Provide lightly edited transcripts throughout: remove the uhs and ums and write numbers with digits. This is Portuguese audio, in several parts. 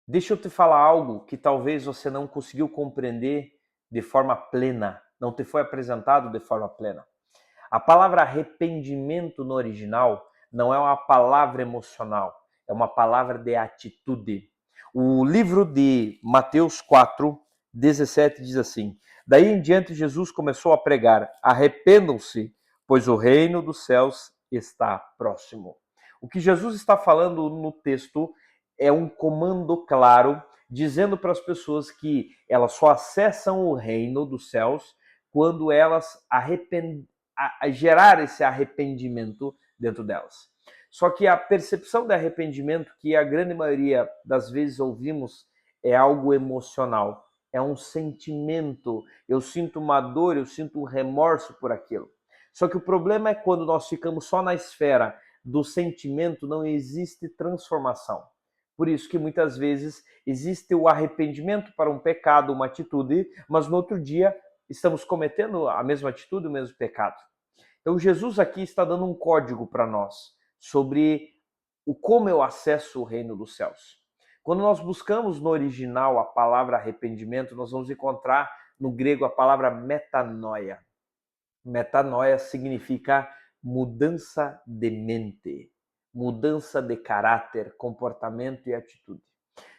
Deixa eu te falar algo que talvez você não conseguiu compreender de forma plena, não te foi apresentado de forma plena. A palavra arrependimento no original não é uma palavra emocional, é uma palavra de atitude. O livro de Mateus 4:17 diz assim: Daí em diante Jesus começou a pregar: arrependam-se, pois o reino dos céus está próximo. O que Jesus está falando no texto é um comando claro, dizendo para as pessoas que elas só acessam o reino dos céus quando elas a gerar esse arrependimento dentro delas. Só que a percepção de arrependimento, que a grande maioria das vezes ouvimos, é algo emocional, é um sentimento. Eu sinto uma dor, eu sinto um remorso por aquilo. Só que o problema é quando nós ficamos só na esfera do sentimento, não existe transformação. Por isso que muitas vezes existe o arrependimento para um pecado, uma atitude, mas no outro dia estamos cometendo a mesma atitude, o mesmo pecado. Então Jesus aqui está dando um código para nós sobre o como eu acesso o reino dos céus. Quando nós buscamos no original a palavra arrependimento, nós vamos encontrar no grego a palavra metanoia. Metanoia significa mudança de mente, mudança de caráter, comportamento e atitude.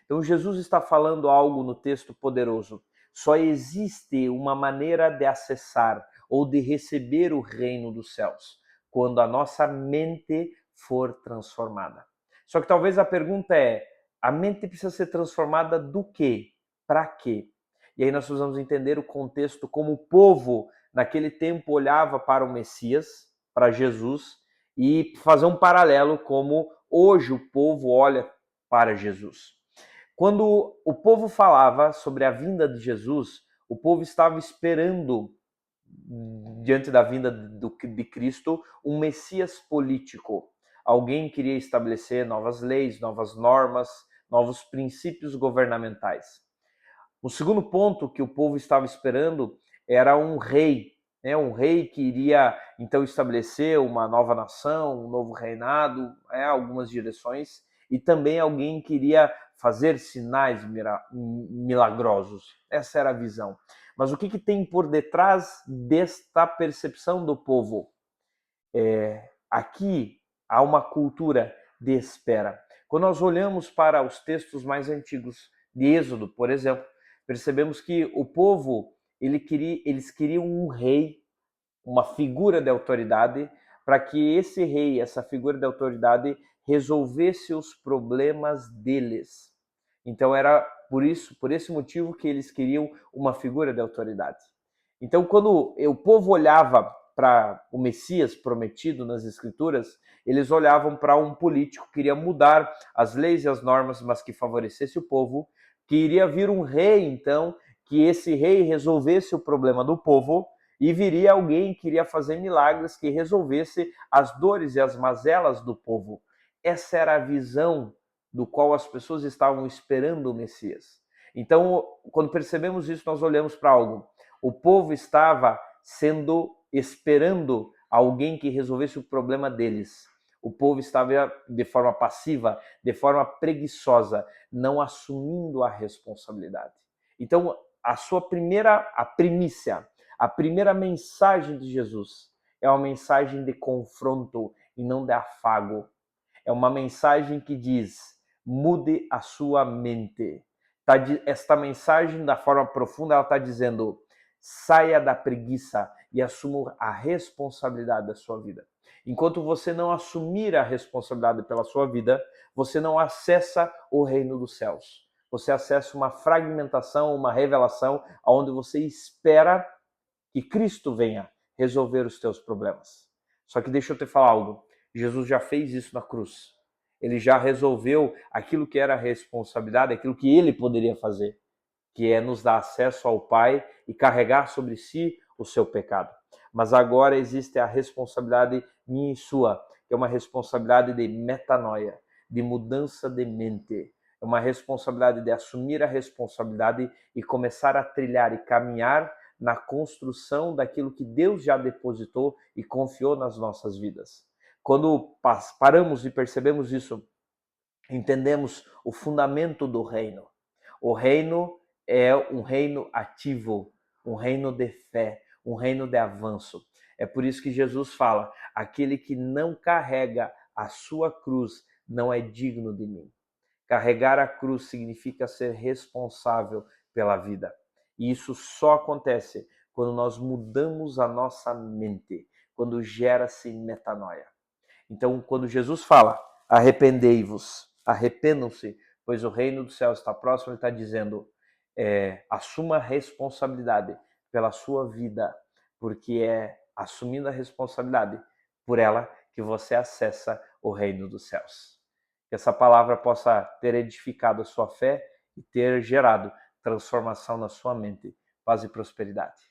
Então Jesus está falando algo no texto poderoso. Só existe uma maneira de acessar ou de receber o reino dos céus, quando a nossa mente for transformada. Só que talvez a pergunta é: a mente precisa ser transformada do quê? Para quê? E aí nós precisamos entender o contexto, como o povo naquele tempo olhava para o Messias, para Jesus, e fazer um paralelo como hoje o povo olha para Jesus. Quando o povo falava sobre a vinda de Jesus, o povo estava esperando, diante da vinda de Cristo, um Messias político. Alguém queria estabelecer novas leis, novas normas, novos princípios governamentais. O segundo ponto que o povo estava esperando era um rei, né? Um rei que iria então estabelecer uma nova nação, um novo reinado, algumas direções, e também alguém que iria fazer sinais milagrosos. Essa era a visão. Mas o que tem por detrás desta percepção do povo? Aqui há uma cultura de espera. Quando nós olhamos para os textos mais antigos de Êxodo, por exemplo, percebemos que o povo eles queriam um rei, uma figura de autoridade, para que esse rei, essa figura de autoridade, resolvesse os problemas deles. Então era por esse motivo que eles queriam uma figura de autoridade. Então quando o povo olhava para o Messias prometido nas Escrituras, eles olhavam para um político que queria mudar as leis e as normas, mas que favorecesse o povo, que iria vir um rei, então, que esse rei resolvesse o problema do povo, e viria alguém que iria fazer milagres que resolvesse as dores e as mazelas do povo. Essa era a visão do qual as pessoas estavam esperando o Messias. Então, quando percebemos isso, nós olhamos para algo. O povo estava esperando alguém que resolvesse o problema deles. O povo estava de forma passiva, de forma preguiçosa, não assumindo a responsabilidade. Então, a primícia, a primeira mensagem de Jesus é uma mensagem de confronto e não de afago. É uma mensagem que diz: mude a sua mente. Esta mensagem, da forma profunda, ela está dizendo: saia da preguiça e assuma a responsabilidade da sua vida. Enquanto você não assumir a responsabilidade pela sua vida, você não acessa o reino dos céus. Você acessa uma fragmentação, uma revelação, onde você espera que Cristo venha resolver os teus problemas. Só que deixa eu te falar algo. Jesus já fez isso na cruz. Ele já resolveu aquilo que era a responsabilidade, aquilo que ele poderia fazer, que é nos dar acesso ao Pai e carregar sobre si o seu pecado. Mas agora existe a responsabilidade minha e sua, que é uma responsabilidade de metanoia, de mudança de mente. É uma responsabilidade de assumir a responsabilidade e começar a trilhar e caminhar na construção daquilo que Deus já depositou e confiou nas nossas vidas. Quando paramos e percebemos isso, entendemos o fundamento do reino. O reino é um reino ativo, um reino de fé, um reino de avanço. É por isso que Jesus fala: aquele que não carrega a sua cruz não é digno de mim. Carregar a cruz significa ser responsável pela vida. E isso só acontece quando nós mudamos a nossa mente, quando gera-se metanoia. Então, quando Jesus fala, arrependei-vos, arrependam-se, pois o reino do céu está próximo, ele está dizendo, assuma a responsabilidade pela sua vida, porque é assumindo a responsabilidade por ela que você acessa o reino dos céus. Que essa palavra possa ter edificado a sua fé e ter gerado transformação na sua mente. Paz e prosperidade.